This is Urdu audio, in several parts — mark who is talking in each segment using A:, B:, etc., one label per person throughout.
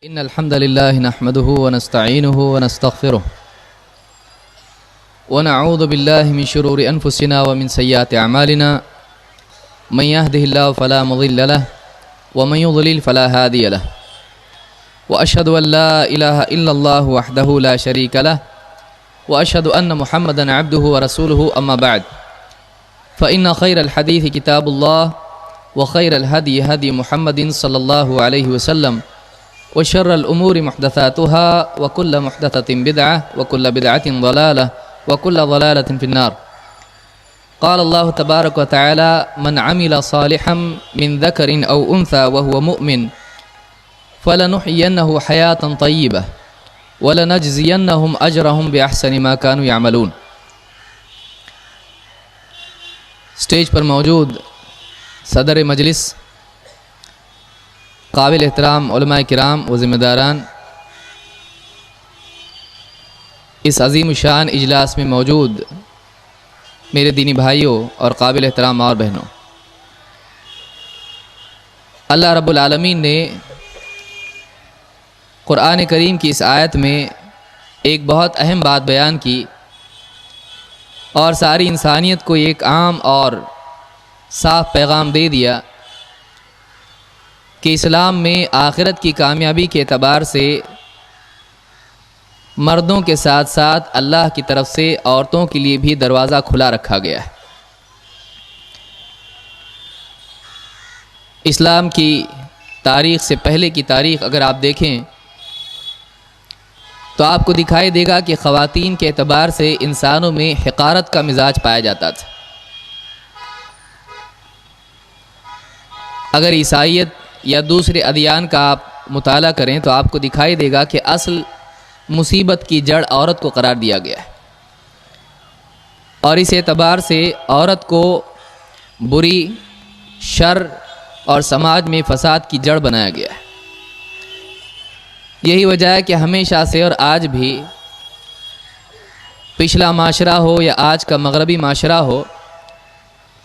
A: إن الحمد لله نحمده ونستعينه ونستغفره ونعوذ بالله من شرور أنفسنا ومن سيئات أعمالنا من يهده الله فلا مضل له ومن يضلل فلا هادي له وأشهد أن لا إله إلا الله وحده لا شريك له وأشهد أن محمدا عبده ورسوله أما بعد فإن خير الحديث كتاب الله وخير الهدي هدي محمد صلى الله عليه وسلم وشر الأمور محدثاتها وكل محدثة بدعة وكل بدعة ضلالة وكل ضلالة في النار. قال الله تبارك وتعالى: من عمل صالحا من ذكر أو أنثى وهو مؤمن فلنحيينه حياة طيبة ولنجزينهم أجرهم بأحسن ما كانوا يعملون. اسٹیج پر موجود صدر مجلس، قابل احترام علماء کرام و ذمہ داران، اس عظیم الشان اجلاس میں موجود میرے دینی بھائیوں اور قابل احترام اور بہنوں، اللہ رب العالمین نے قرآن کریم کی اس آیت میں ایک بہت اہم بات بیان کی اور ساری انسانیت کو ایک عام اور صاف پیغام دے دیا کہ اسلام میں آخرت کی کامیابی کے اعتبار سے مردوں کے ساتھ ساتھ اللہ کی طرف سے عورتوں کے لیے بھی دروازہ کھلا رکھا گیا ہے۔ اسلام کی تاریخ سے پہلے کی تاریخ اگر آپ دیکھیں تو آپ کو دکھائی دے گا کہ خواتین کے اعتبار سے انسانوں میں حقارت کا مزاج پایا جاتا تھا۔ اگر عیسائیت یا دوسرے ادیان کا آپ مطالعہ کریں تو آپ کو دکھائی دے گا کہ اصل مصیبت کی جڑ عورت کو قرار دیا گیا ہے، اور اس اعتبار سے عورت کو بری، شر اور سماج میں فساد کی جڑ بنایا گیا ہے۔ یہی وجہ ہے کہ ہمیشہ سے اور آج بھی، پچھلا معاشرہ ہو یا آج کا مغربی معاشرہ ہو،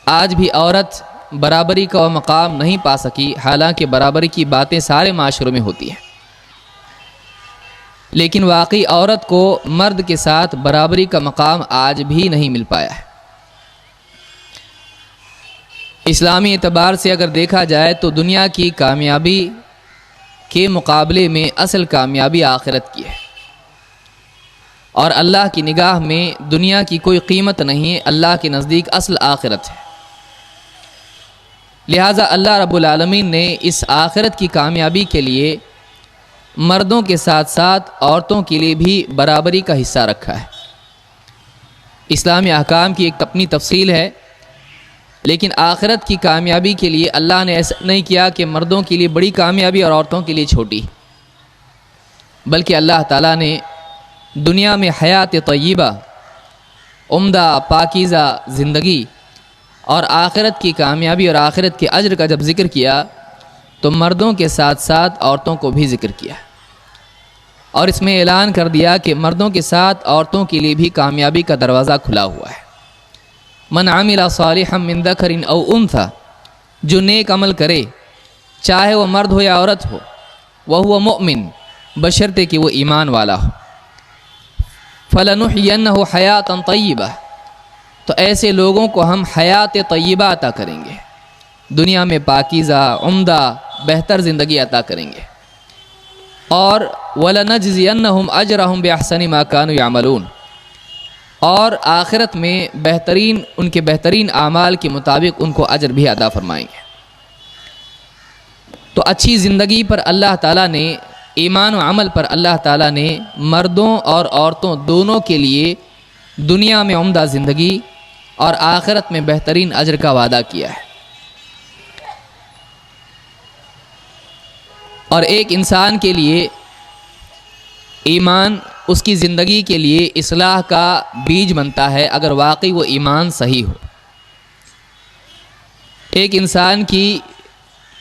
A: آج بھی عورت برابری کا مقام نہیں پا سکی، حالانکہ برابری کی باتیں سارے معاشروں میں ہوتی ہیں، لیکن واقعی عورت کو مرد کے ساتھ برابری کا مقام آج بھی نہیں مل پایا ہے۔ اسلامی اعتبار سے اگر دیکھا جائے تو دنیا کی کامیابی کے مقابلے میں اصل کامیابی آخرت کی ہے، اور اللہ کی نگاہ میں دنیا کی کوئی قیمت نہیں، اللہ کے نزدیک اصل آخرت ہے۔ لہٰذا اللہ رب العالمین نے اس آخرت کی کامیابی کے لیے مردوں کے ساتھ ساتھ عورتوں کے لیے بھی برابری کا حصہ رکھا ہے۔ اسلامی احکام کی ایک اپنی تفصیل ہے، لیکن آخرت کی کامیابی کے لیے اللہ نے ایسا نہیں کیا کہ مردوں کے لیے بڑی کامیابی اور عورتوں کے لیے چھوٹی، بلکہ اللہ تعالیٰ نے دنیا میں حیات طیبہ، عمدہ پاکیزہ زندگی اور آخرت کی کامیابی اور آخرت کے اجر کا جب ذکر کیا تو مردوں کے ساتھ ساتھ عورتوں کو بھی ذکر کیا، اور اس میں اعلان کر دیا کہ مردوں کے ساتھ عورتوں کے لیے بھی کامیابی کا دروازہ کھلا ہوا ہے۔ من عمل صالحا من ذکر او انثى، جو نیک عمل کرے چاہے وہ مرد ہو یا عورت ہو، وہو مؤمن، بشرطے کہ وہ ایمان والا ہو، فلنحینہ حیاۃ طیبہ، تو ایسے لوگوں کو ہم حیات طیبہ عطا کریں گے، دنیا میں پاکیزہ، عمدہ، بہتر زندگی عطا کریں گے، اور وَلَنَجْزِيَنَّهُمْ أَجْرَهُمْ بِأَحْسَنِ مَا كَانُوا يَعْمَلُونَ، اور آخرت میں ان کے بہترین اعمال کے مطابق ان کو اجر بھی عطا فرمائیں گے۔ تو اچھی زندگی پر اللہ تعالیٰ نے، ایمان و عمل پر اللہ تعالیٰ نے مردوں اور عورتوں دونوں کے لیے دنیا میں عمدہ زندگی اور آخرت میں بہترین اجر کا وعدہ کیا ہے۔ اور ایک انسان کے لیے ایمان اس کی زندگی کے لیے اصلاح کا بیج بنتا ہے اگر واقعی وہ ایمان صحیح ہو۔ ایک انسان کی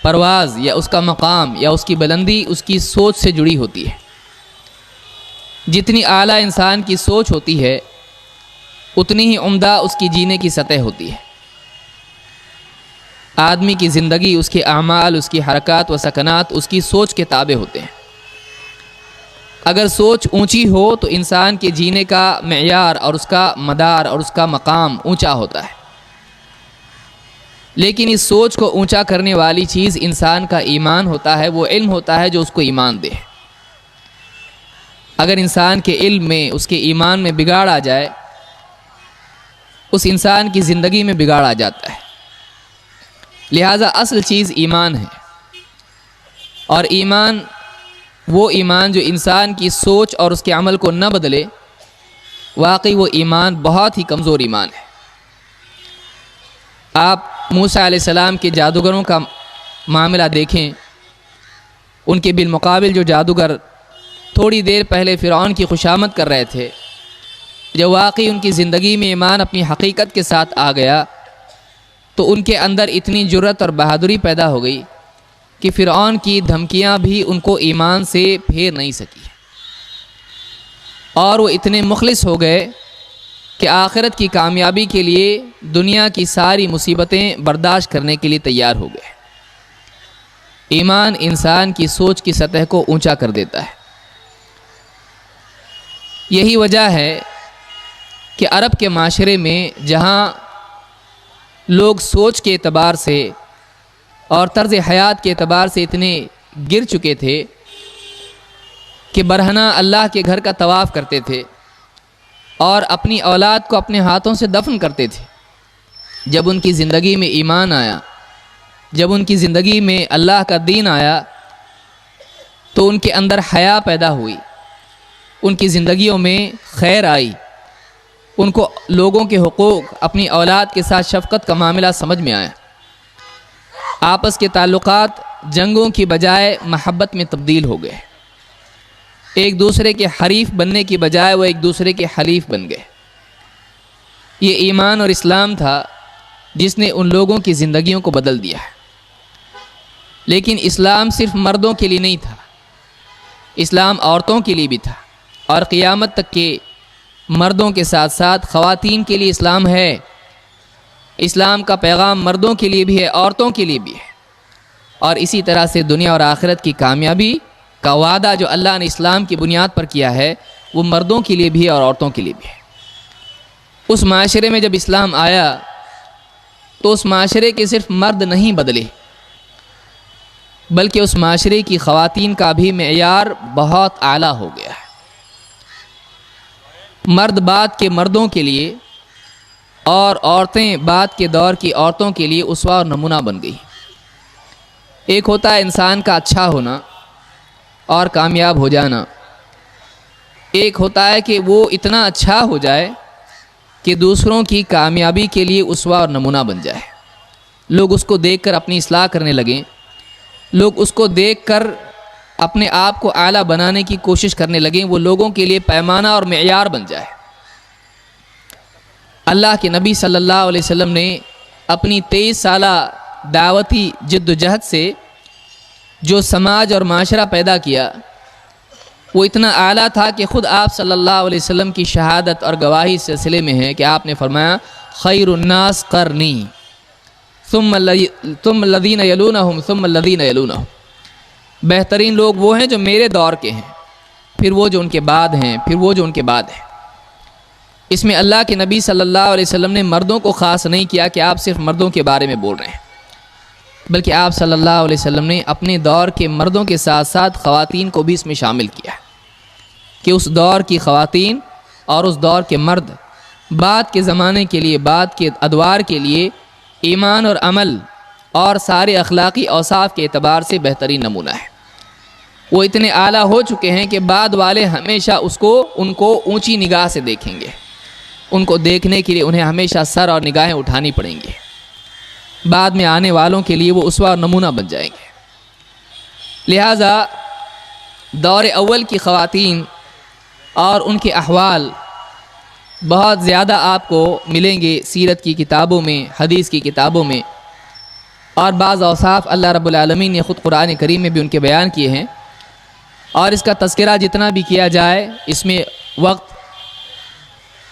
A: پرواز یا اس کا مقام یا اس کی بلندی اس کی سوچ سے جڑی ہوتی ہے۔ جتنی اعلیٰ انسان کی سوچ ہوتی ہے اتنی ہی عمدہ اس کی جینے کی سطح ہوتی ہے۔ آدمی کی زندگی، اس کے اعمال، اس کی حرکات و سکنات اس کی سوچ کے تابع ہوتے ہیں۔ اگر سوچ اونچی ہو تو انسان کے جینے کا معیار اور اس کا مدار اور اس کا مقام اونچا ہوتا ہے، لیکن اس سوچ کو اونچا کرنے والی چیز انسان کا ایمان ہوتا ہے، وہ علم ہوتا ہے جو اس کو ایمان دے۔ اگر انسان کے علم میں، اس کے ایمان میں بگاڑ آ جائے، اس انسان کی زندگی میں بگاڑ آ جاتا ہے۔ لہذا اصل چیز ایمان ہے، اور ایمان وہ ایمان جو انسان کی سوچ اور اس کے عمل کو نہ بدلے، واقعی وہ ایمان بہت ہی کمزور ایمان ہے۔ آپ موسیٰ علیہ السلام کے جادوگروں کا معاملہ دیکھیں، ان کے بالمقابل جو جادوگر تھوڑی دیر پہلے فرعون کی خوشامد کر رہے تھے، جب واقعی ان کی زندگی میں ایمان اپنی حقیقت کے ساتھ آ گیا تو ان کے اندر اتنی جرأت اور بہادری پیدا ہو گئی کہ فرعون کی دھمکیاں بھی ان کو ایمان سے پھیر نہیں سکی، اور وہ اتنے مخلص ہو گئے کہ آخرت کی کامیابی کے لیے دنیا کی ساری مصیبتیں برداشت کرنے کے لیے تیار ہو گئے۔ ایمان انسان کی سوچ کی سطح کو اونچا کر دیتا ہے۔ یہی وجہ ہے کہ عرب کے معاشرے میں جہاں لوگ سوچ کے اعتبار سے اور طرز حیات کے اعتبار سے اتنے گر چکے تھے کہ برہنہ اللہ کے گھر کا طواف کرتے تھے اور اپنی اولاد کو اپنے ہاتھوں سے دفن کرتے تھے، جب ان کی زندگی میں ایمان آیا، جب ان کی زندگی میں اللہ کا دین آیا تو ان کے اندر حیا پیدا ہوئی، ان کی زندگیوں میں خیر آئی، ان کو لوگوں کے حقوق، اپنی اولاد کے ساتھ شفقت کا معاملہ سمجھ میں آیا۔ آپس کے تعلقات جنگوں کی بجائے محبت میں تبدیل ہو گئے، ایک دوسرے کے حریف بننے کی بجائے وہ ایک دوسرے کے حلیف بن گئے۔ یہ ایمان اور اسلام تھا جس نے ان لوگوں کی زندگیوں کو بدل دیا ہے۔ لیکن اسلام صرف مردوں کے لیے نہیں تھا، اسلام عورتوں کے لیے بھی تھا، اور قیامت تک کے مردوں کے ساتھ ساتھ خواتین کے لیے اسلام ہے۔ اسلام کا پیغام مردوں کے لیے بھی ہے، عورتوں کے لیے بھی ہے، اور اسی طرح سے دنیا اور آخرت کی کامیابی کا وعدہ جو اللہ نے اسلام کی بنیاد پر کیا ہے وہ مردوں کے لیے بھی ہے اور عورتوں کے لیے بھی ہے۔ اس معاشرے میں جب اسلام آیا تو اس معاشرے کے صرف مرد نہیں بدلے، بلکہ اس معاشرے کی خواتین کا بھی معیار بہت اعلیٰ ہو گیا ہے۔ مرد بعد کے مردوں کے لیے اور عورتیں بعد کے دور کی عورتوں کے لیے اسوہ اور نمونہ بن گئی۔ ایک ہوتا ہے انسان کا اچھا ہونا اور کامیاب ہو جانا، ایک ہوتا ہے کہ وہ اتنا اچھا ہو جائے کہ دوسروں کی کامیابی کے لیے اسوہ اور نمونہ بن جائے، لوگ اس کو دیکھ کر اپنی اصلاح کرنے لگیں، لوگ اس کو دیکھ کر اپنے آپ کو اعلیٰ بنانے کی کوشش کرنے لگیں، وہ لوگوں کے لیے پیمانہ اور معیار بن جائے۔ اللہ کے نبی صلی اللہ علیہ وسلم نے اپنی 23 سالہ دعوتی جد و جہد سے جو سماج اور معاشرہ پیدا کیا وہ اتنا اعلیٰ تھا کہ خود آپ صلی اللہ علیہ وسلم کی شہادت اور گواہی اس سلسلے میں ہے کہ آپ نے فرمایا خیر الناس قرنی ثم الذین یلونہم ثم الذین یلونہم، بہترین لوگ وہ ہیں جو میرے دور کے ہیں، پھر وہ جو ان کے بعد ہیں، پھر وہ جو ان کے بعد ہیں۔ اس میں اللہ کے نبی صلی اللہ علیہ وسلم نے مردوں کو خاص نہیں کیا کہ آپ صرف مردوں کے بارے میں بول رہے ہیں، بلکہ آپ صلی اللہ علیہ وسلم نے اپنے دور کے مردوں کے ساتھ ساتھ خواتین کو بھی اس میں شامل کیا کہ اس دور کی خواتین اور اس دور کے مرد بعد کے زمانے کے لیے، بعد کے ادوار کے لیے ایمان اور عمل اور سارے اخلاقی اوصاف کے اعتبار سے بہترین نمونہ ہے۔ وہ اتنے اعلیٰ ہو چکے ہیں کہ بعد والے ہمیشہ ان کو اونچی نگاہ سے دیکھیں گے، ان کو دیکھنے کے لیے انہیں ہمیشہ سر اور نگاہیں اٹھانی پڑیں گی، بعد میں آنے والوں کے لیے وہ اسوہ اور نمونہ بن جائیں گے۔ لہٰذا دور اول کی خواتین اور ان کے احوال بہت زیادہ آپ کو ملیں گے سیرت کی کتابوں میں، حدیث کی کتابوں میں، اور بعض اوصاف اللہ رب العالمین نے خود قرآن کریم میں بھی ان کے بیان کیے ہیں، اور اس کا تذکرہ جتنا بھی کیا جائے اس میں وقت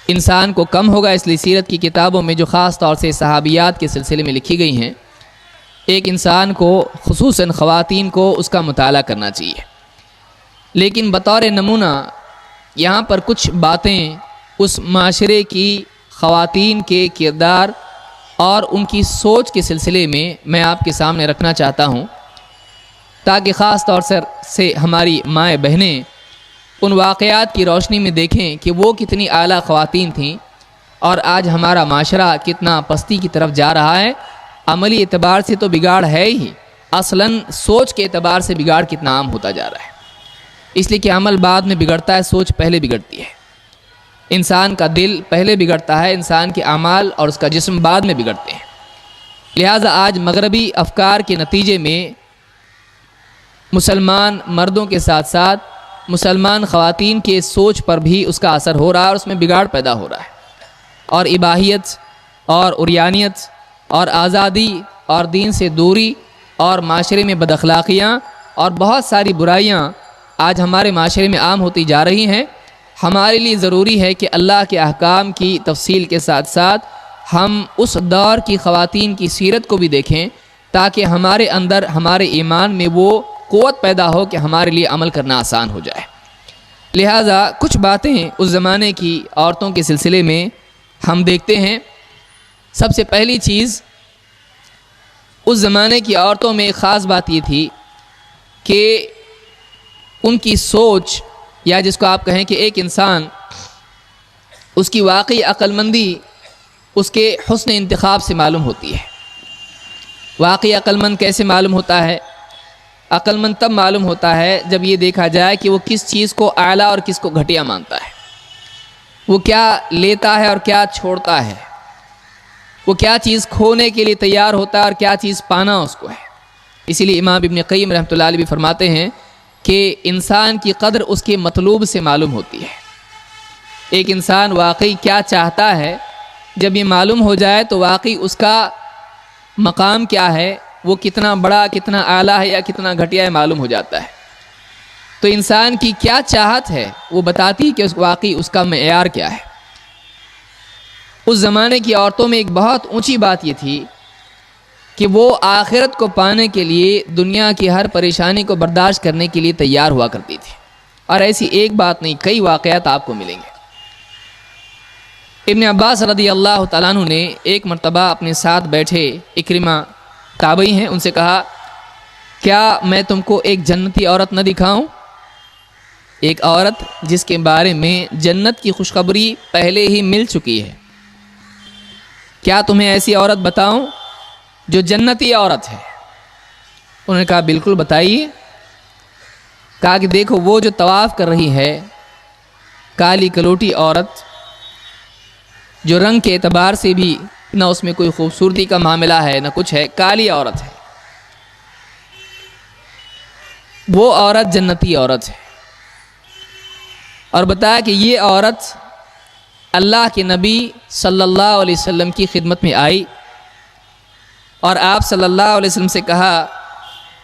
A: انسان کو کم ہوگا، اس لیے سیرت کی کتابوں میں جو خاص طور سے صحابیات کے سلسلے میں لکھی گئی ہیں، ایک انسان کو خصوصاً خواتین کو اس کا مطالعہ کرنا چاہیے، لیکن بطور نمونہ یہاں پر کچھ باتیں اس معاشرے کی خواتین کے کردار اور ان کی سوچ کے سلسلے میں آپ کے سامنے رکھنا چاہتا ہوں، تاکہ خاص طور سے ہماری مائیں بہنیں ان واقعات کی روشنی میں دیکھیں کہ وہ کتنی اعلیٰ خواتین تھیں اور آج ہمارا معاشرہ کتنا پستی کی طرف جا رہا ہے۔ عملی اعتبار سے تو بگاڑ ہے ہی، اصلاً سوچ کے اعتبار سے بگاڑ کتنا عام ہوتا جا رہا ہے، اس لیے کہ عمل بعد میں بگڑتا ہے، سوچ پہلے بگڑتی ہے۔ انسان کا دل پہلے بگڑتا ہے، انسان کے اعمال اور اس کا جسم بعد میں بگڑتے ہیں۔ لہٰذا آج مغربی افکار کے نتیجے میں مسلمان مردوں کے ساتھ ساتھ مسلمان خواتین کے سوچ پر بھی اس کا اثر ہو رہا ہے اور اس میں بگاڑ پیدا ہو رہا ہے، اور اباحیت اور عریانیت اور آزادی اور دین سے دوری اور معاشرے میں بد اخلاقیاں اور بہت ساری برائیاں آج ہمارے معاشرے میں عام ہوتی جا رہی ہیں۔ ہمارے لیے ضروری ہے کہ اللہ کے احکام کی تفصیل کے ساتھ ساتھ ہم اس دور کی خواتین کی سیرت کو بھی دیکھیں، تاکہ ہمارے اندر ہمارے ایمان میں وہ قوت پیدا ہو کہ ہمارے لیے عمل کرنا آسان ہو جائے۔ لہٰذا کچھ باتیں اس زمانے کی عورتوں کے سلسلے میں ہم دیکھتے ہیں۔ سب سے پہلی چیز، اس زمانے کی عورتوں میں ایک خاص بات یہ تھی کہ ان کی سوچ، یا جس کو آپ کہیں کہ ایک انسان اس کی واقعی عقل مندی اس کے حسن انتخاب سے معلوم ہوتی ہے۔ واقعی عقل مند کیسے معلوم ہوتا ہے؟ عقل مند تب معلوم ہوتا ہے جب یہ دیکھا جائے کہ وہ کس چیز کو اعلیٰ اور کس کو گھٹیا مانتا ہے، وہ کیا لیتا ہے اور کیا چھوڑتا ہے، وہ کیا چیز کھونے کے لیے تیار ہوتا ہے اور کیا چیز پانا اس کو ہے۔ اسی لیے امام ابن قیم رحمۃ اللہ علیہ بھی فرماتے ہیں کہ انسان کی قدر اس کے مطلوب سے معلوم ہوتی ہے۔ ایک انسان واقعی کیا چاہتا ہے، جب یہ معلوم ہو جائے تو واقعی اس کا مقام کیا ہے، وہ کتنا بڑا، کتنا اعلیٰ ہے یا کتنا گھٹیا ہے، معلوم ہو جاتا ہے۔ تو انسان کی کیا چاہت ہے وہ بتاتی کہ واقعی اس کا معیار کیا ہے۔ اس زمانے کی عورتوں میں ایک بہت اونچی بات یہ تھی کہ وہ آخرت کو پانے کے لیے دنیا کی ہر پریشانی کو برداشت کرنے کے لیے تیار ہوا کرتی تھی، اور ایسی ایک بات نہیں، کئی واقعات آپ کو ملیں گے۔ ابن عباس رضی اللہ تعالیٰ عنہ نے ایک مرتبہ اپنے ساتھ بیٹھے اکرمہ تابعی ہیں، ان سے کہا، کیا میں تم کو ایک جنتی عورت نہ دکھاؤں؟ ایک عورت جس کے بارے میں جنت کی خوشخبری پہلے ہی مل چکی ہے، کیا تمہیں ایسی عورت بتاؤں جو جنتی عورت ہے؟ انہوں نے کہا بالکل بتائیے۔ کہا کہ دیکھو، وہ جو طواف کر رہی ہے، کالی کلوٹی عورت، جو رنگ کے اعتبار سے بھی نہ اس میں کوئی خوبصورتی کا معاملہ ہے نہ کچھ ہے، کالی عورت ہے، وہ عورت جنتی عورت ہے۔ اور بتایا کہ یہ عورت اللہ کے نبی صلی اللہ علیہ وسلم کی خدمت میں آئی اور آپ صلی اللہ علیہ وسلم سے کہا،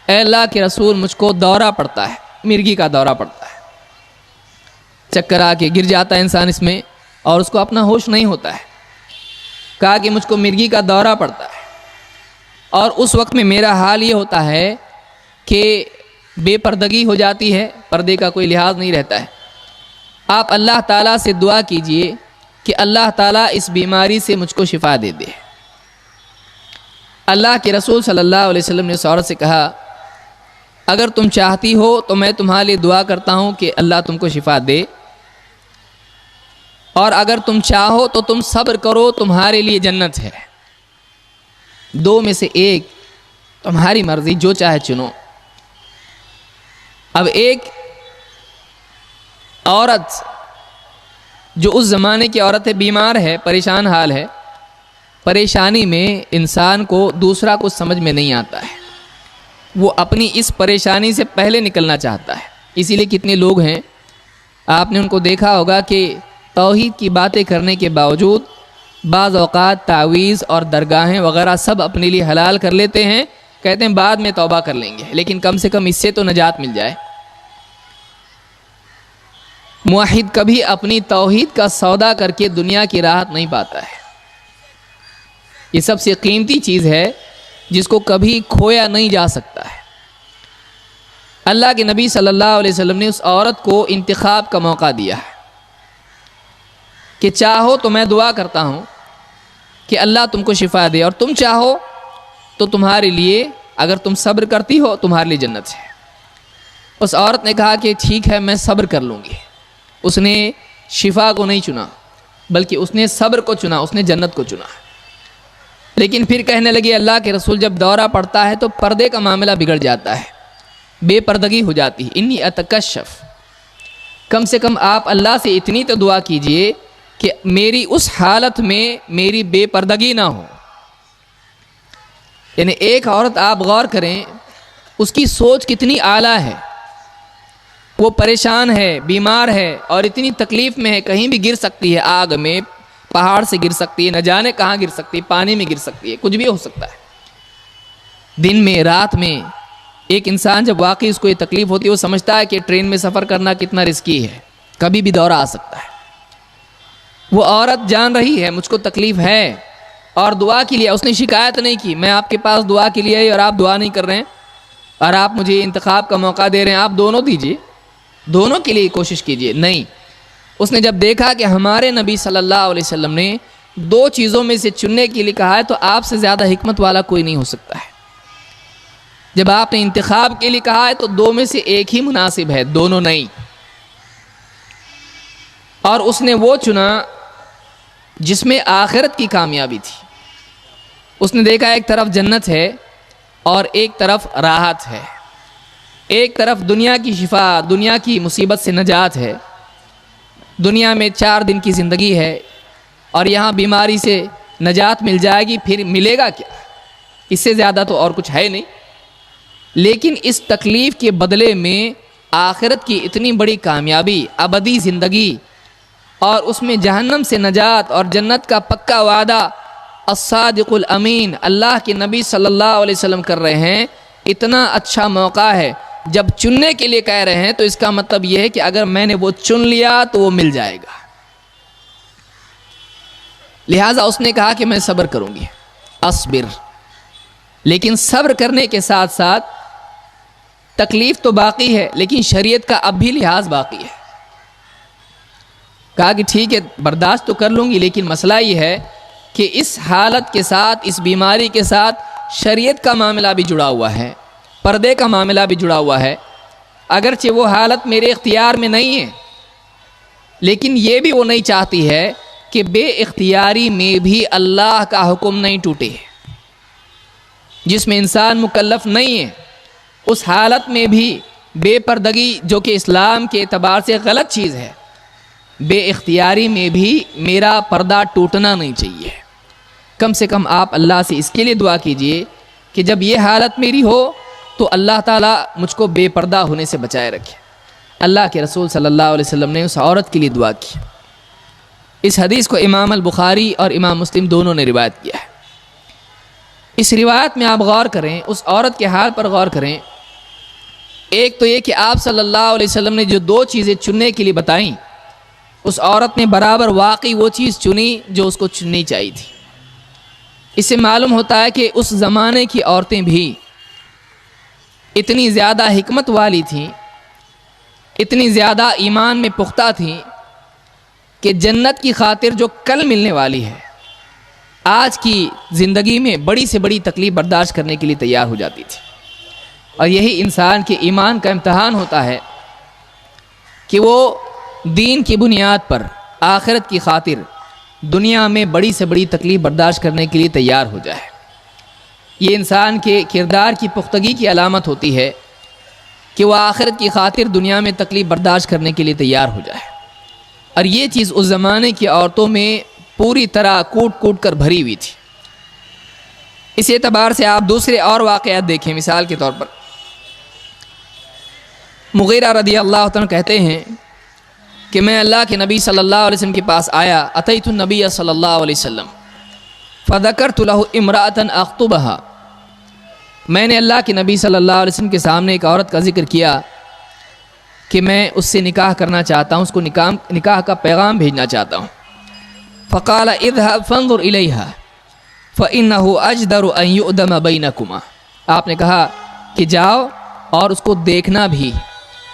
A: اے اللہ کے رسول، مجھ کو دورہ پڑتا ہے، مرگی کا دورہ پڑتا ہے، چکر آ کے گر جاتا ہے انسان اس میں اور اس کو اپنا ہوش نہیں ہوتا ہے۔ کہا کہ مجھ کو مرگی کا دورہ پڑتا ہے اور اس وقت میں میرا حال یہ ہوتا ہے کہ بے پردگی ہو جاتی ہے، پردے کا کوئی لحاظ نہیں رہتا ہے۔ آپ اللہ تعالیٰ سے دعا کیجئے کہ اللہ تعالیٰ اس بیماری سے مجھ کو شفا دے دے۔ اللہ کے رسول صلی اللہ علیہ وسلم نے اس عورت سے کہا، اگر تم چاہتی ہو تو میں تمہارے لیے دعا کرتا ہوں کہ اللہ تم کو شفا دے، اور اگر تم چاہو تو تم صبر کرو، تمہارے لیے جنت ہے۔ دو میں سے ایک، تمہاری مرضی، جو چاہے چنو۔ اب ایک عورت جو اس زمانے کی عورت ہے، بیمار ہے، پریشان حال ہے، پریشانی میں انسان کو دوسرا کچھ سمجھ میں نہیں آتا ہے، وہ اپنی اس پریشانی سے پہلے نکلنا چاہتا ہے۔ اسی لیے کتنے لوگ ہیں، آپ نے ان کو دیکھا ہوگا کہ توحید کی باتیں کرنے کے باوجود بعض اوقات تعویذ اور درگاہیں وغیرہ سب اپنے لیے حلال کر لیتے ہیں، کہتے ہیں بعد میں توبہ کر لیں گے، لیکن کم سے کم اس سے تو نجات مل جائے۔ موحد کبھی اپنی توحید کا سودا کر کے دنیا کی راحت نہیں پاتا ہے۔ یہ سب سے قیمتی چیز ہے جس کو کبھی کھویا نہیں جا سکتا ہے۔ اللہ کے نبی صلی اللہ علیہ وسلم نے اس عورت کو انتخاب کا موقع دیا ہے کہ چاہو تو میں دعا کرتا ہوں کہ اللہ تم کو شفا دے، اور تم چاہو تو تمہارے لیے، اگر تم صبر کرتی ہو تمہارے لیے جنت ہے۔ اس عورت نے کہا کہ ٹھیک ہے میں صبر کر لوں گی۔ اس نے شفا کو نہیں چنا بلکہ اس نے صبر کو چنا، اس نے جنت کو چنا۔ لیکن پھر کہنے لگی اللہ کے رسول جب دورہ پڑتا ہے تو پردے کا معاملہ بگڑ جاتا ہے، بے پردگی ہو جاتی ہے، انی اتکشف، کم سے کم آپ اللہ سے اتنی تو دعا کیجئے کہ میری اس حالت میں میری بے پردگی نہ ہو۔ یعنی ایک عورت آپ غور کریں اس کی سوچ کتنی اعلیٰ ہے، وہ پریشان ہے، بیمار ہے اور اتنی تکلیف میں ہے، کہیں بھی گر سکتی ہے، آگ میں، پہاڑ سے گر سکتی ہے، نہ جانے کہاں گر سکتی ہے، پانی میں گر سکتی ہے، کچھ بھی ہو سکتا ہے۔ دن میں، رات میں ایک انسان جب واقعی اس کو یہ تکلیف ہوتی ہے وہ سمجھتا ہے کہ ٹرین میں سفر کرنا کتنا رسکی ہے، کبھی بھی دورہ آ سکتا ہے۔ وہ عورت جان رہی ہے مجھ کو تکلیف ہے اور دعا کے لیے، اس نے شکایت نہیں کی میں آپ کے پاس دعا کے لیے اور آپ دعا نہیں کر رہے ہیں اور آپ مجھے انتخاب کا موقع دے رہے ہیں، آپ دونوں دیجئے، دونوں کے لیے کوشش کیجئے۔ نہیں، اس نے جب دیکھا کہ ہمارے نبی صلی اللہ علیہ وسلم نے دو چیزوں میں سے چننے کے لیے کہا ہے تو آپ سے زیادہ حکمت والا کوئی نہیں ہو سکتا ہے۔ جب آپ نے انتخاب کے لیے کہا ہے تو دو میں سے ایک ہی مناسب ہے، دونوں نہیں۔ اور اس نے وہ چنا جس میں آخرت کی کامیابی تھی۔ اس نے دیکھا ایک طرف جنت ہے اور ایک طرف راحت ہے، ایک طرف دنیا کی شفا، دنیا کی مصیبت سے نجات ہے، دنیا میں 4 دن کی زندگی ہے اور یہاں بیماری سے نجات مل جائے گی، پھر ملے گا کیا؟ اس سے زیادہ تو اور کچھ ہے نہیں۔ لیکن اس تکلیف کے بدلے میں آخرت کی اتنی بڑی کامیابی، ابدی زندگی اور اس میں جہنم سے نجات اور جنت کا پکا وعدہ الصادق الامین اللہ کے نبی صلی اللہ علیہ وسلم کر رہے ہیں، اتنا اچھا موقع ہے۔ جب چننے کے لیے کہہ رہے ہیں تو اس کا مطلب یہ ہے کہ اگر میں نے وہ چن لیا تو وہ مل جائے گا۔ لہٰذا اس نے کہا کہ میں صبر کروں گی، اصبر، لیکن صبر کرنے کے ساتھ ساتھ تکلیف تو باقی ہے لیکن شریعت کا اب بھی لحاظ باقی ہے۔ کہا کہ ٹھیک ہے برداشت تو کر لوں گی، لیکن مسئلہ یہ ہے کہ اس حالت کے ساتھ، اس بیماری کے ساتھ شریعت کا معاملہ بھی جڑا ہوا ہے، پردے کا معاملہ بھی جڑا ہوا ہے۔ اگرچہ وہ حالت میرے اختیار میں نہیں ہے لیکن یہ بھی وہ نہیں چاہتی ہے کہ بے اختیاری میں بھی اللہ کا حکم نہیں ٹوٹے۔ جس میں انسان مکلف نہیں ہے اس حالت میں بھی بے پردگی، جو کہ اسلام کے اعتبار سے غلط چیز ہے، بے اختیاری میں بھی میرا پردہ ٹوٹنا نہیں چاہیے۔ کم سے کم آپ اللہ سے اس کے لیے دعا کیجئے کہ جب یہ حالت میری ہو تو اللہ تعالیٰ مجھ کو بے پردہ ہونے سے بچائے رکھے۔ اللہ کے رسول صلی اللہ علیہ وسلم نے اس عورت کے لیے دعا کی۔ اس حدیث کو امام البخاری اور امام مسلم دونوں نے روایت کیا ہے۔ اس روایت میں آپ غور کریں، اس عورت کے حال پر غور کریں۔ ایک تو یہ کہ آپ صلی اللہ علیہ وسلم نے جو 2 چیزیں چننے کے لیے بتائیں، اس عورت نے برابر واقعی وہ چیز چنی جو اس کو چننی چاہیے تھی۔ اس سے معلوم ہوتا ہے کہ اس زمانے کی عورتیں بھی اتنی زیادہ حکمت والی تھیں، اتنی زیادہ ایمان میں پختہ تھیں کہ جنت کی خاطر جو کل ملنے والی ہے، آج کی زندگی میں بڑی سے بڑی تکلیف برداشت کرنے کے لیے تیار ہو جاتی تھی۔ اور یہی انسان کے ایمان کا امتحان ہوتا ہے کہ وہ دین کی بنیاد پر آخرت کی خاطر دنیا میں بڑی سے بڑی تکلیف برداشت کرنے کے لیے تیار ہو جائے۔ یہ انسان کے کردار کی پختگی کی علامت ہوتی ہے کہ وہ آخرت کی خاطر دنیا میں تکلیف برداشت کرنے کے لیے تیار ہو جائے۔ اور یہ چیز اس زمانے کی عورتوں میں پوری طرح کوٹ کوٹ کر بھری ہوئی تھی۔ اس اعتبار سے آپ دوسرے اور واقعات دیکھیں۔ مثال کے طور پر مغیرہ رضی اللہ عنہ کہتے ہیں کہ میں اللہ کے نبی صلی اللہ علیہ وسلم کے پاس آیا، اتیت النبی صلی اللہ علیہ وسلم فذکرت له امرأة اخطبها، میں نے اللہ کے نبی صلی اللہ علیہ وسلم کے سامنے ایک عورت کا ذکر کیا کہ میں اس سے نکاح کرنا چاہتا ہوں، اس کو نکاح کا پیغام بھیجنا چاہتا ہوں۔ فقال اذهب فانظر الیها فانه اجدر ان یؤدم بینکما، آپ نے کہا کہ جاؤ اور اس کو دیکھنا بھی،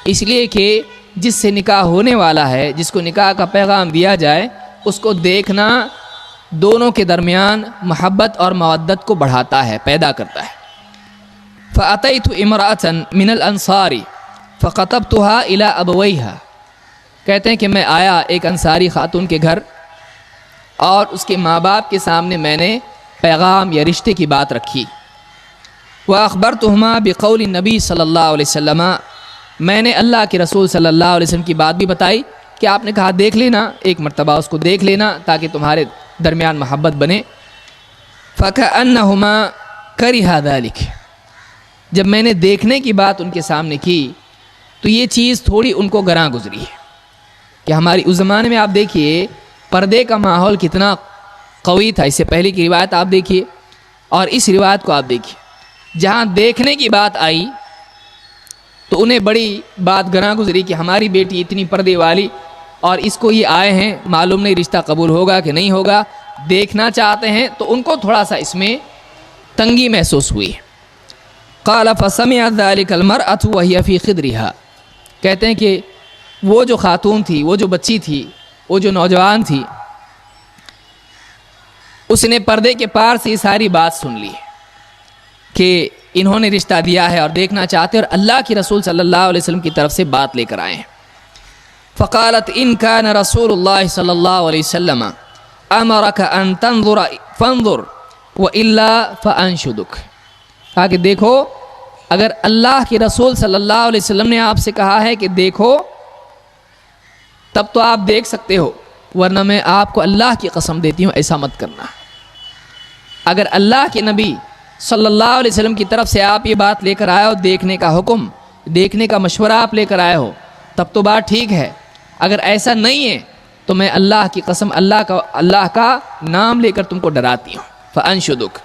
A: اس لیے کہ جس سے نکاح ہونے والا ہے، جس کو نکاح کا پیغام دیا جائے، اس کو دیکھنا دونوں کے درمیان محبت اور مودت کو بڑھاتا ہے، پیدا کرتا ہے۔ فَأَتَيْتُ امْرَأَةً مِنَ الْأَنصَارِ فَخَطَبْتُهَا إِلَىٰ أَبَوَيْهَا، کہتے ہیں کہ میں آیا ایک انصاری خاتون کے گھر اور اس کے ماں باپ کے سامنے میں نے پیغام یا رشتے کی بات رکھی۔ وَأَخْبَرْتُهُمَا بِقَوْلِ النَّبِي صلی اللہ علیہ وسلم، میں نے اللہ کے رسول صلی اللہ علیہ وسلم کی بات بھی بتائی کہ آپ نے کہا دیکھ لینا، ایک مرتبہ اس کو دیکھ لینا تاکہ تمہارے درمیان محبت بنے۔ فَكَأَنَّهُمَا كَرِهَا ذَلِكَ، جب میں نے دیکھنے کی بات ان کے سامنے کی تو یہ چیز تھوڑی ان کو گراں گزری ہے کہ ہماری اس زمانے میں آپ دیکھیے پردے کا ماحول کتنا قوی تھا۔ اس سے پہلے کی روایت آپ دیکھیے اور اس روایت کو آپ دیکھیے، جہاں دیکھنے کی بات آئی تو انہیں بڑی بات گراں گزری کہ ہماری بیٹی اتنی پردے والی اور اس کو یہ آئے ہیں، معلوم نہیں رشتہ قبول ہوگا کہ نہیں ہوگا، دیکھنا چاہتے ہیں، تو ان کو تھوڑا سا اس میں تنگی محسوس ہوئی۔ قال فسمعت ذلك المرأة وهي في خدرها، کہتے ہیں کہ وہ جو خاتون تھی، وہ جو بچی تھی، وہ جو نوجوان تھی، اس نے پردے کے پار سے یہ ساری بات سن لی کہ انہوں نے رشتہ دیا ہے اور دیکھنا چاہتے اور اللہ کے رسول صلی اللہ علیہ وسلم کی طرف سے بات لے کر آئے ہیں۔ فقالت ان كان رسول اللہ صلی اللہ علیہ وسلم امرك ان تنظر فانظر والا فانشدك، کہا کہ دیکھو اگر اللہ کے رسول صلی اللہ علیہ وسلم نے آپ سے کہا ہے کہ دیکھو تب تو آپ دیکھ سکتے ہو، ورنہ میں آپ کو اللہ کی قسم دیتی ہوں ایسا مت کرنا۔ اگر اللہ کے نبی صلی اللہ علیہ وسلم کی طرف سے آپ یہ بات لے کر آئے ہو، دیکھنے کا حکم، دیکھنے کا مشورہ آپ لے کر آئے ہو، تب تو بات ٹھیک ہے، اگر ایسا نہیں ہے تو میں اللہ کی قسم، اللہ کا نام لے کر تم کو ڈراتی ہوں۔ فانشدک،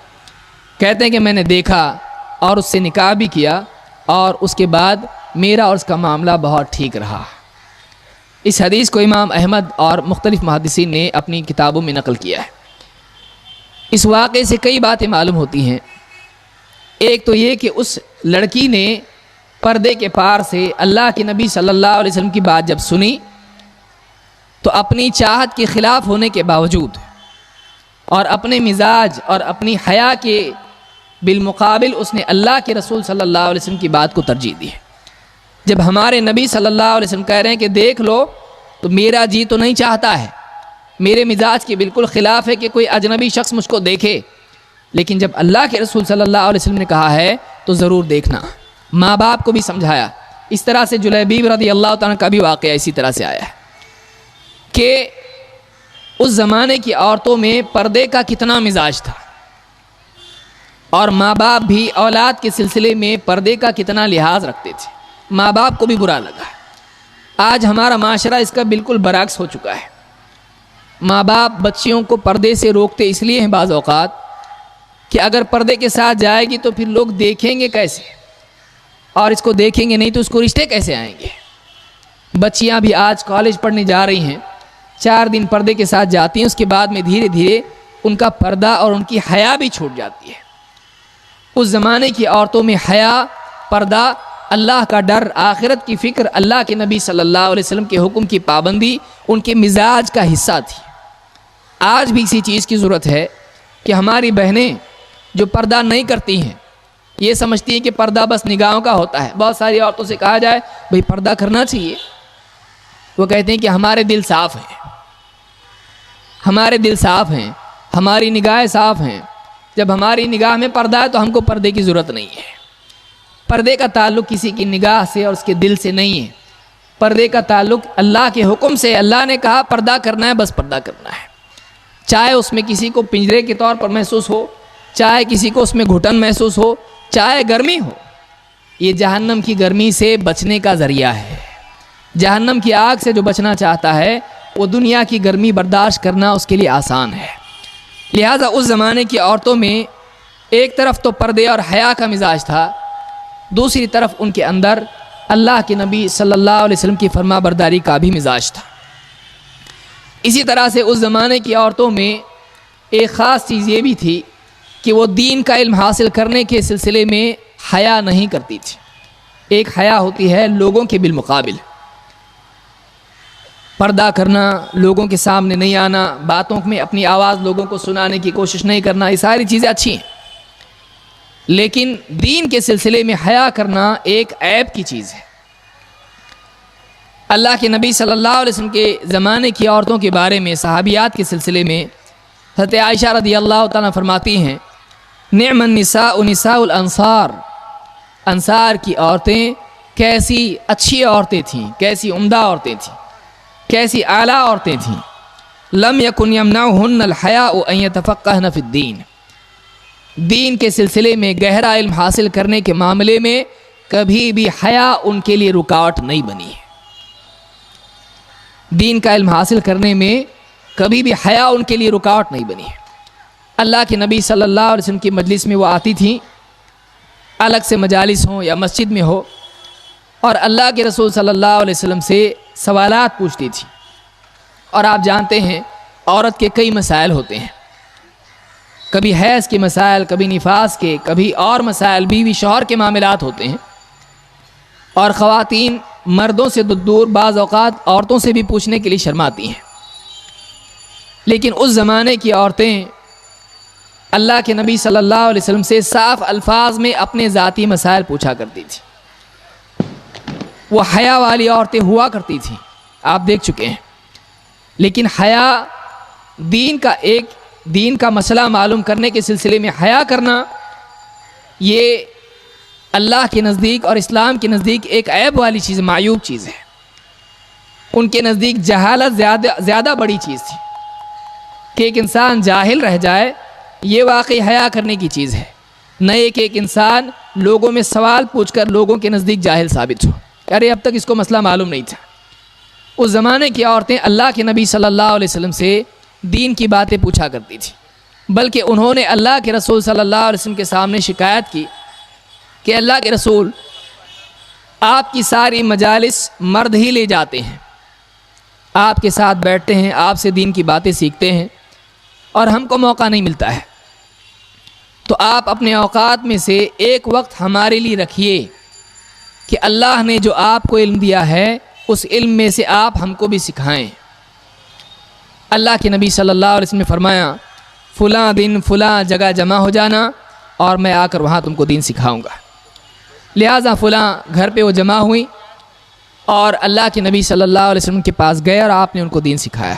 A: کہتے ہیں کہ میں نے دیکھا اور اس سے نکاح بھی کیا اور اس کے بعد میرا اور اس کا معاملہ بہت ٹھیک رہا۔ اس حدیث کو امام احمد اور مختلف محدثین نے اپنی کتابوں میں نقل کیا ہے۔ اس واقعے سے کئی باتیں معلوم ہوتی ہیں۔ ایک تو یہ کہ اس لڑکی نے پردے کے پار سے اللہ کے نبی صلی اللہ علیہ وسلم کی بات جب سنی تو اپنی چاہت کے خلاف ہونے کے باوجود اور اپنے مزاج اور اپنی حیا کے بالمقابل اس نے اللہ کے رسول صلی اللہ علیہ وسلم کی بات کو ترجیح دی ہے۔ جب ہمارے نبی صلی اللہ علیہ وسلم کہہ رہے ہیں کہ دیکھ لو تو میرا جی تو نہیں چاہتا ہے، میرے مزاج کے بالکل خلاف ہے کہ کوئی اجنبی شخص مجھ کو دیکھے، لیکن جب اللہ کے رسول صلی اللہ علیہ وسلم نے کہا ہے تو ضرور دیکھنا۔ ماں باپ کو بھی سمجھایا۔ اس طرح سے جلیبیب رضی اللہ تعالیٰ کا بھی واقعہ اسی طرح سے آیا ہے کہ اس زمانے کی عورتوں میں پردے کا کتنا مزاج تھا اور ماں باپ بھی اولاد کے سلسلے میں پردے کا کتنا لحاظ رکھتے تھے۔ ماں باپ کو بھی برا لگا۔ آج ہمارا معاشرہ اس کا بالکل برعکس ہو چکا ہے۔ ماں باپ بچیوں کو پردے سے روکتے اس لیے ہیں بعض اوقات کہ اگر پردے کے ساتھ جائے گی تو پھر لوگ دیکھیں گے کیسے، اور اس کو دیکھیں گے نہیں تو اس کو رشتے کیسے آئیں گے۔ بچیاں بھی آج کالج پڑھنے جا رہی ہیں، 4 دن پردے کے ساتھ جاتی ہیں، اس کے بعد میں دھیرے دھیرے ان کا پردہ اور ان کی حیا بھی چھوٹ جاتی ہے۔ اس زمانے کی عورتوں میں حیا، پردہ، اللہ کا ڈر، آخرت کی فکر، اللہ کے نبی صلی اللہ علیہ وسلم کے حکم کی پابندی ان کے مزاج کا حصہ تھی۔ آج بھی اسی چیز کی ضرورت ہے کہ ہماری بہنیں جو پردہ نہیں کرتی ہیں، یہ سمجھتی ہیں کہ پردہ بس نگاہوں کا ہوتا ہے۔ بہت ساری عورتوں سے کہا جائے بھئی پردہ کرنا چاہیے، وہ کہتے ہیں کہ ہمارے دل صاف ہیں، ہمارے دل صاف ہیں، ہماری نگاہیں صاف ہیں، جب ہماری نگاہ میں پردہ ہے تو ہم کو پردے کی ضرورت نہیں ہے۔ پردے کا تعلق کسی کی نگاہ سے اور اس کے دل سے نہیں ہے، پردے کا تعلق اللہ کے حکم سے۔ اللہ نے کہا پردہ کرنا ہے، بس پردہ کرنا ہے، چاہے اس میں کسی کو پنجرے کے طور پر محسوس ہو، چاہے کسی کو اس میں گھٹن محسوس ہو، چاہے گرمی ہو۔ یہ جہنم کی گرمی سے بچنے کا ذریعہ ہے۔ جہنم کی آگ سے جو بچنا چاہتا ہے وہ دنیا کی گرمی برداشت کرنا اس کے لیے آسان ہے۔ لہذا اس زمانے کی عورتوں میں ایک طرف تو پردے اور حیا کا مزاج تھا، دوسری طرف ان کے اندر اللہ کے نبی صلی اللہ علیہ وسلم کی فرما برداری کا بھی مزاج تھا۔ اسی طرح سے اس زمانے کی عورتوں میں ایک خاص چیز یہ بھی تھی کہ وہ دین کا علم حاصل کرنے کے سلسلے میں حیا نہیں کرتی تھی۔ ایک حیا ہوتی ہے لوگوں کے بالمقابل، پردہ کرنا، لوگوں کے سامنے نہیں آنا، باتوں میں اپنی آواز لوگوں کو سنانے کی کوشش نہیں کرنا، یہ ساری چیزیں اچھی ہیں، لیکن دین کے سلسلے میں حیا کرنا ایک عیب کی چیز ہے۔ اللہ کے نبی صلی اللہ علیہ وسلم کے زمانے کی عورتوں کے بارے میں صحابیات کے سلسلے میں حضرت عائشہ رضی اللہ تعالیٰ فرماتی ہیں، نعم النساء نساء الانصار، انصار کی عورتیں کیسی اچھی عورتیں تھیں، کیسی عمدہ عورتیں تھیں، کیسی اعلیٰ عورتیں تھیں، لم یکن یمنعہن الحیاء ان یتفقہن فی الدین، دین کے سلسلے میں گہرا علم حاصل کرنے کے معاملے میں کبھی بھی حیا ان کے لیے رکاوٹ نہیں بنی ہے۔ دین کا علم حاصل کرنے میں کبھی بھی حیا ان کے لیے رکاوٹ نہیں بنی ہے۔ اللہ کے نبی صلی اللہ علیہ وسلم کی مجلس میں وہ آتی تھیں، الگ سے مجالس ہوں یا مسجد میں ہو، اور اللہ کے رسول صلی اللہ علیہ وسلم سے سوالات پوچھتی تھیں۔ اور آپ جانتے ہیں عورت کے کئی مسائل ہوتے ہیں، کبھی حیض کے مسائل، کبھی نفاس کے، کبھی اور مسائل، بیوی شوہر کے معاملات ہوتے ہیں، اور خواتین مردوں سے دور بعض اوقات عورتوں سے بھی پوچھنے کے لیے شرماتی ہیں، لیکن اس زمانے کی عورتیں اللہ کے نبی صلی اللہ علیہ وسلم سے صاف الفاظ میں اپنے ذاتی مسائل پوچھا کرتی تھیں۔ وہ حیا والی عورتیں ہوا کرتی تھیں، آپ دیکھ چکے ہیں، لیکن حیا دین کا مسئلہ معلوم کرنے کے سلسلے میں حیا کرنا، یہ اللہ کے نزدیک اور اسلام کے نزدیک ایک عیب والی چیز، معیوب چیز ہے۔ ان کے نزدیک جہالت زیادہ بڑی چیز تھی، کہ ایک انسان جاہل رہ جائے، یہ واقعی حیا کرنے کی چیز ہے، نہ کہ ایک انسان لوگوں میں سوال پوچھ کر لوگوں کے نزدیک جاہل ثابت ہو، ارے اب تک اس کو مسئلہ معلوم نہیں تھا۔ اس زمانے کی عورتیں اللہ کے نبی صلی اللہ علیہ وسلم سے دین کی باتیں پوچھا کرتی تھیں، بلکہ انہوں نے اللہ کے رسول صلی اللہ علیہ وسلم کے سامنے شکایت کی کہ اللہ کے رسول، آپ کی ساری مجالس مرد ہی لے جاتے ہیں، آپ کے ساتھ بیٹھتے ہیں، آپ سے دین کی باتیں سیکھتے ہیں، اور ہم کو موقع نہیں ملتا ہے، تو آپ اپنے اوقات میں سے ایک وقت ہمارے لیے رکھیے کہ اللہ نے جو آپ کو علم دیا ہے اس علم میں سے آپ ہم کو بھی سکھائیں۔ اللہ کے نبی صلی اللہ علیہ وسلم نے فرمایا، فلاں دن فلاں جگہ جمع ہو جانا اور میں آ کر وہاں تم کو دین سکھاؤں گا۔ لہٰذا فلاں گھر پہ وہ جمع ہوئی اور اللہ کے نبی صلی اللہ علیہ وسلم کے پاس گئے اور آپ نے ان کو دین سکھایا۔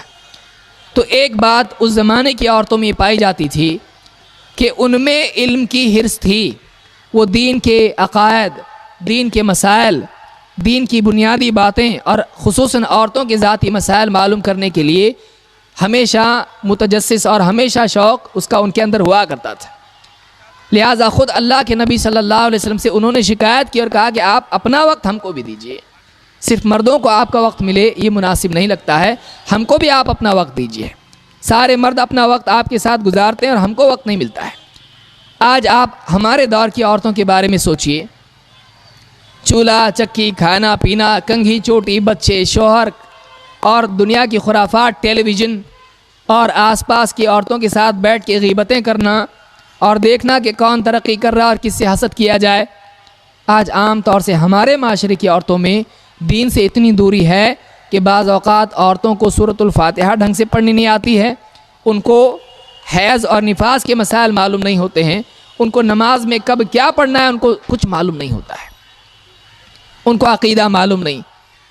A: تو ایک بات اس زمانے کی عورتوں میں یہ پائی جاتی تھی کہ ان میں علم کی حرص تھی، وہ دین کے عقائد، دین کے مسائل، دین کی بنیادی باتیں اور خصوصاً عورتوں کے ذاتی مسائل معلوم کرنے کے لیے ہمیشہ متجسس اور ہمیشہ شوق اس کا ان کے اندر ہوا کرتا تھا۔ لہٰذا خود اللہ کے نبی صلی اللہ علیہ وسلم سے انہوں نے شکایت کی اور کہا کہ آپ اپنا وقت ہم کو بھی دیجئے، صرف مردوں کو آپ کا وقت ملے یہ مناسب نہیں لگتا ہے، ہم کو بھی آپ اپنا وقت دیجئے۔ سارے مرد اپنا وقت آپ کے ساتھ گزارتے ہیں اور ہم کو وقت نہیں ملتا ہے۔ آج آپ ہمارے دور کی عورتوں کے بارے میں سوچئے، چولہا چکی، کھانا پینا، کنگھی چوٹی، بچے، شوہر اور دنیا کی خرافات، ٹیلی ویژن اور آس پاس کی عورتوں کے ساتھ بیٹھ کے غیبتیں کرنا اور دیکھنا کہ کون ترقی کر رہا اور کس سے حسد کیا جائے۔ آج عام طور سے ہمارے معاشرے کی عورتوں میں دین سے اتنی دوری ہے کہ بعض اوقات عورتوں کو سورۃ الفاتحہ ڈھنگ سے پڑھنی نہیں آتی ہے، ان کو حیض اور نفاس کے مسائل معلوم نہیں ہوتے ہیں، ان کو نماز میں کب کیا پڑھنا ہے ان کو کچھ معلوم نہیں ہوتا ہے، ان کو عقیدہ معلوم نہیں۔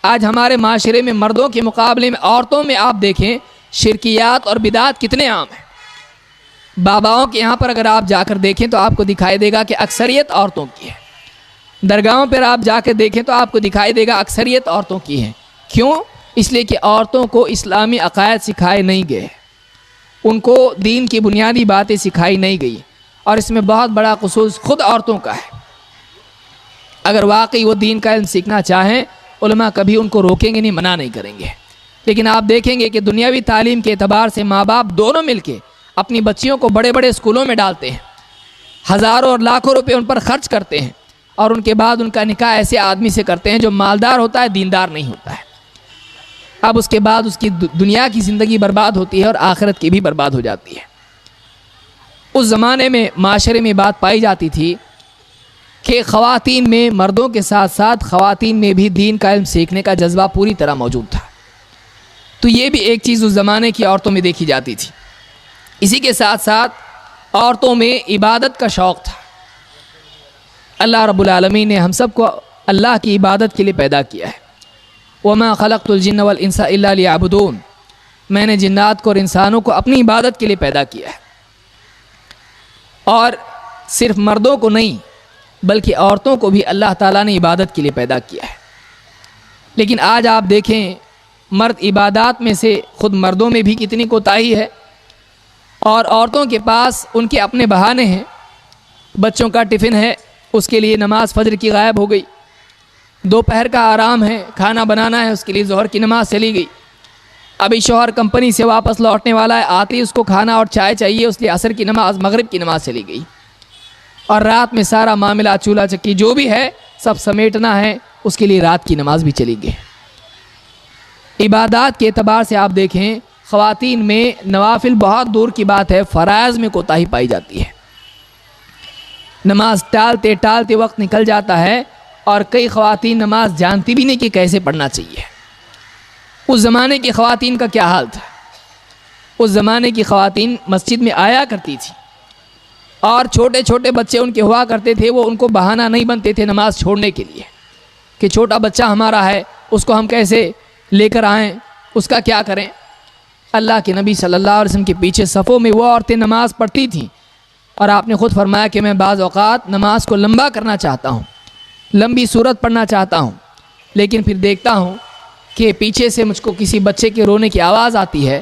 A: آج ہمارے معاشرے میں مردوں کے مقابلے میں عورتوں میں آپ دیکھیں شرکیات اور بدعات کتنے عام ہیں۔ باباؤں کے یہاں پر اگر آپ جا کر دیکھیں تو آپ کو دکھائی دے گا کہ اکثریت عورتوں کی ہے، درگاہوں پر آپ جا کے دیکھیں تو آپ کو دکھائی دے گا اکثریت عورتوں کی ہے۔ کیوں؟ اس لیے کہ عورتوں کو اسلامی عقائد سکھائے نہیں گئے، ان کو دین کی بنیادی باتیں سکھائی نہیں گئی، اور اس میں بہت بڑا قصور خود عورتوں کا ہے۔ اگر واقعی وہ دین کا علم سیکھنا چاہیں، علماء کبھی ان کو روکیں گے نہیں، منع نہیں کریں گے، لیکن آپ دیکھیں گے کہ دنیاوی تعلیم کے اعتبار سے ماں باپ دونوں مل کے اپنی بچیوں کو بڑے بڑے اسکولوں میں ڈالتے ہیں، ہزاروں اور لاکھوں روپے ان پر خرچ کرتے ہیں، اور ان کے بعد ان کا نکاح ایسے آدمی سے کرتے ہیں جو مالدار ہوتا ہے، دیندار نہیں ہوتا ہے۔ اب اس کے بعد اس کی دنیا کی زندگی برباد ہوتی ہے اور آخرت کی بھی برباد ہو جاتی ہے۔ اس زمانے میں معاشرے میں بات پائی جاتی تھی کہ خواتین میں مردوں کے ساتھ ساتھ خواتین میں بھی دین کا علم سیکھنے کا جذبہ پوری طرح موجود تھا. تو یہ بھی ایک چیز اس زمانے کی عورتوں میں دیکھی جاتی تھی. اسی کے ساتھ ساتھ عورتوں میں عبادت کا شوق تھا. اللہ رب العالمین نے ہم سب کو اللہ کی عبادت کے لیے پیدا کیا ہے. وما خلقت الجن والانس الا لیعبدون. میں نے جنات کو اور انسانوں کو اپنی عبادت کے لیے پیدا کیا ہے. اور صرف مردوں کو نہیں بلکہ عورتوں کو بھی اللہ تعالیٰ نے عبادت کے لیے پیدا کیا ہے. لیکن آج آپ دیکھیں مرد عبادات میں سے خود مردوں میں بھی کتنی کوتاہی ہے، اور عورتوں کے پاس ان کے اپنے بہانے ہیں. بچوں کا ٹفن ہے، اس کے لیے نماز فجر کی غائب ہو گئی. دوپہر کا آرام ہے، کھانا بنانا ہے، اس کے لیے ظہر کی نماز چلی گئی. ابھی شوہر کمپنی سے واپس لوٹنے والا ہے، آتے ہی اس کو کھانا اور چائے چاہیے، اس لیے عصر کی نماز مغرب کی نماز چلی گئی. اور رات میں سارا معاملہ چولہا چکی جو بھی ہے سب سمیٹنا ہے، اس کے لیے رات کی نماز بھی چلی گئی. عبادات کے اعتبار سے آپ دیکھیں خواتین میں نوافل بہت دور کی بات ہے، فرائض میں کوتاہی پائی جاتی ہے. نماز ٹالتے ٹالتے وقت نکل جاتا ہے، اور کئی خواتین نماز جانتی بھی نہیں کہ کیسے پڑھنا چاہیے. اس زمانے کی خواتین کا کیا حال تھا؟ اس زمانے کی خواتین مسجد میں آیا کرتی تھی، اور چھوٹے چھوٹے بچے ان کے ہوا کرتے تھے، وہ ان کو بہانہ نہیں بنتے تھے نماز چھوڑنے کے لیے کہ چھوٹا بچہ ہمارا ہے، اس کو ہم کیسے لے کر آئیں، اس کا کیا کریں. اللہ کے نبی صلی اللہ علیہ وسلم کے پیچھے صفوں میں وہ عورتیں نماز پڑھتی تھیں، اور آپ نے خود فرمایا کہ میں بعض اوقات نماز کو لمبا کرنا چاہتا ہوں، لمبی صورت پڑھنا چاہتا ہوں، لیکن پھر دیکھتا ہوں کہ پیچھے سے مجھ کو کسی بچے کے رونے کی آواز آتی ہے،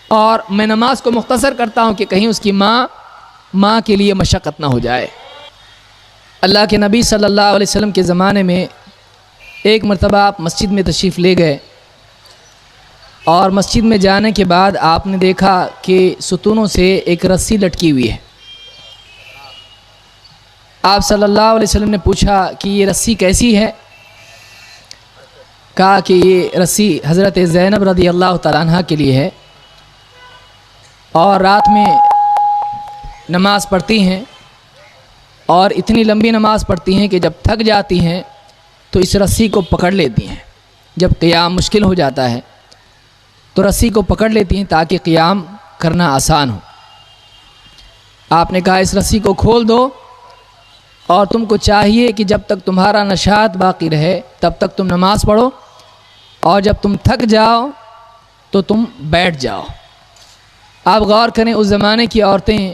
A: اور میں نماز کو مختصر کرتا ہوں کہ کہیں اس کی ماں کے لیے مشقت نہ ہو جائے. اللہ کے نبی صلی اللہ علیہ وسلم کے زمانے میں ایک مرتبہ آپ مسجد میں تشریف لے گئے، اور مسجد میں جانے کے بعد آپ نے دیکھا کہ ستونوں سے ایک رسی لٹکی ہوئی ہے. آپ صلی اللہ علیہ وسلم نے پوچھا کہ یہ رسی کیسی ہے؟ کہا کہ یہ رسی حضرت زینب رضی اللہ تعالیٰ عنہ کے لیے ہے، اور رات میں نماز پڑھتی ہیں، اور اتنی لمبی نماز پڑھتی ہیں کہ جب تھک جاتی ہیں تو اس رسی کو پکڑ لیتی ہیں. جب قیام مشکل ہو جاتا ہے تو رسی کو پکڑ لیتی ہیں تاکہ قیام کرنا آسان ہو. آپ نے کہا اس رسی کو کھول دو، اور تم کو چاہیے کہ جب تک تمہارا نشاط باقی رہے تب تک تم نماز پڑھو، اور جب تم تھک جاؤ تو تم بیٹھ جاؤ. آپ غور کریں اس زمانے کی عورتیں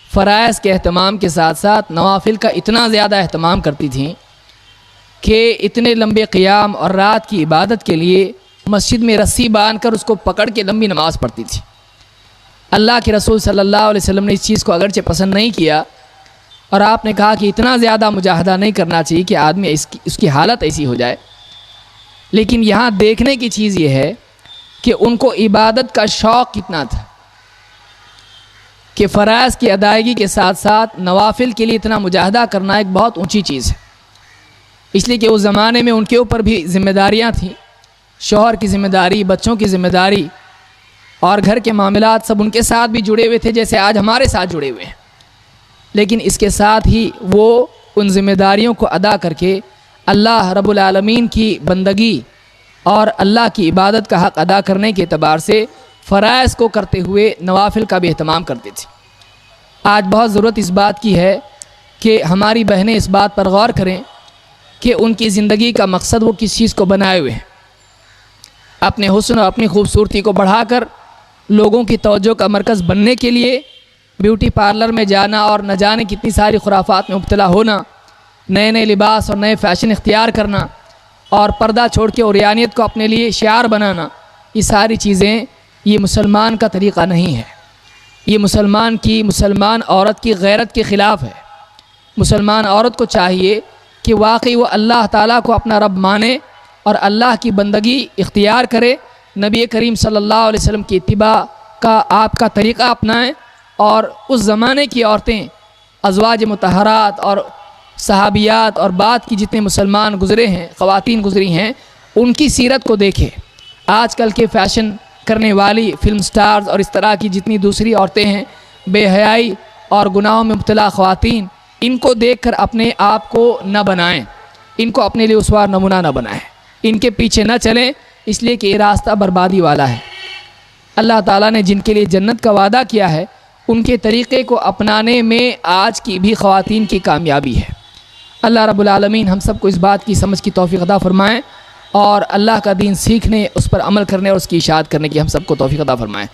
A: فرائض کے اہتمام کے ساتھ ساتھ نوافل کا اتنا زیادہ اہتمام کرتی تھیں کہ اتنے لمبے قیام اور رات کی عبادت کے لیے مسجد میں رسی باندھ کر اس کو پکڑ کے لمبی نماز پڑھتی تھی. اللہ کے رسول صلی اللہ علیہ وسلم نے اس چیز کو اگرچہ پسند نہیں کیا، اور آپ نے کہا کہ اتنا زیادہ مجاہدہ نہیں کرنا چاہیے کہ آدمی اس کی حالت ایسی ہو جائے. لیکن یہاں دیکھنے کی چیز یہ ہے کہ ان کو عبادت کا شوق کتنا تھا کہ فرائض کی ادائیگی کے ساتھ ساتھ نوافل کے لیے اتنا مجاہدہ کرنا ایک بہت اونچی چیز ہے. اس لیے کہ اس زمانے میں ان کے اوپر بھی ذمہ داریاں تھیں، شوہر کی ذمہ داری، بچوں کی ذمہ داری، اور گھر کے معاملات سب ان کے ساتھ بھی جڑے ہوئے تھے جیسے آج ہمارے ساتھ جڑے ہوئے ہیں. لیکن اس کے ساتھ ہی وہ ان ذمہ داریوں کو ادا کر کے اللہ رب العالمین کی بندگی اور اللہ کی عبادت کا حق ادا کرنے کے اعتبار سے فرائض کو کرتے ہوئے نوافل کا بھی اہتمام کرتے تھے. آج بہت ضرورت اس بات کی ہے کہ ہماری بہنیں اس بات پر غور کریں کہ ان کی زندگی کا مقصد وہ کس چیز کو بنائے ہوئے ہیں. اپنے حسن اور اپنی خوبصورتی کو بڑھا کر لوگوں کی توجہ کا مرکز بننے کے لیے بیوٹی پارلر میں جانا اور نہ جانے کتنی ساری خرافات میں مبتلا ہونا، نئے نئے لباس اور نئے فیشن اختیار کرنا، اور پردہ چھوڑ کے عریانیت کو اپنے لیے شعار بنانا، یہ ساری چیزیں یہ مسلمان کا طریقہ نہیں ہے. یہ مسلمان عورت کی غیرت کے خلاف ہے. مسلمان عورت کو چاہیے کہ واقعی وہ اللہ تعالیٰ کو اپنا رب مانے اور اللہ کی بندگی اختیار کرے، نبی کریم صلی اللہ علیہ وسلم کی اتباع کا آپ کا طریقہ اپنائیں. اور اس زمانے کی عورتیں ازواج مطہرات اور صحابیات اور بعد کی جتنے مسلمان گزرے ہیں، خواتین گزری ہیں، ان کی سیرت کو دیکھیں. آج کل کے فیشن کرنے والی فلم سٹارز اور اس طرح کی جتنی دوسری عورتیں ہیں، بے حیائی اور گناہوں میں مبتلا خواتین، ان کو دیکھ کر اپنے آپ کو نہ بنائیں، ان کو اپنے لیے اسوار نمونہ نہ بنائیں، ان کے پیچھے نہ چلیں، اس لیے کہ یہ راستہ بربادی والا ہے۔ اللہ تعالیٰ نے جن کے لیے جنت کا وعدہ کیا ہے ان کے طریقے کو اپنانے میں آج کی بھی خواتین کی کامیابی ہے۔ اللہ رب العالمین ہم سب کو اس بات کی سمجھ کی توفیق عطا فرمائیں، اور اللہ کا دین سیکھنے، اس پر عمل کرنے اور اس کی اشاعت کرنے کی ہم سب کو توفیق عطا فرمائیں۔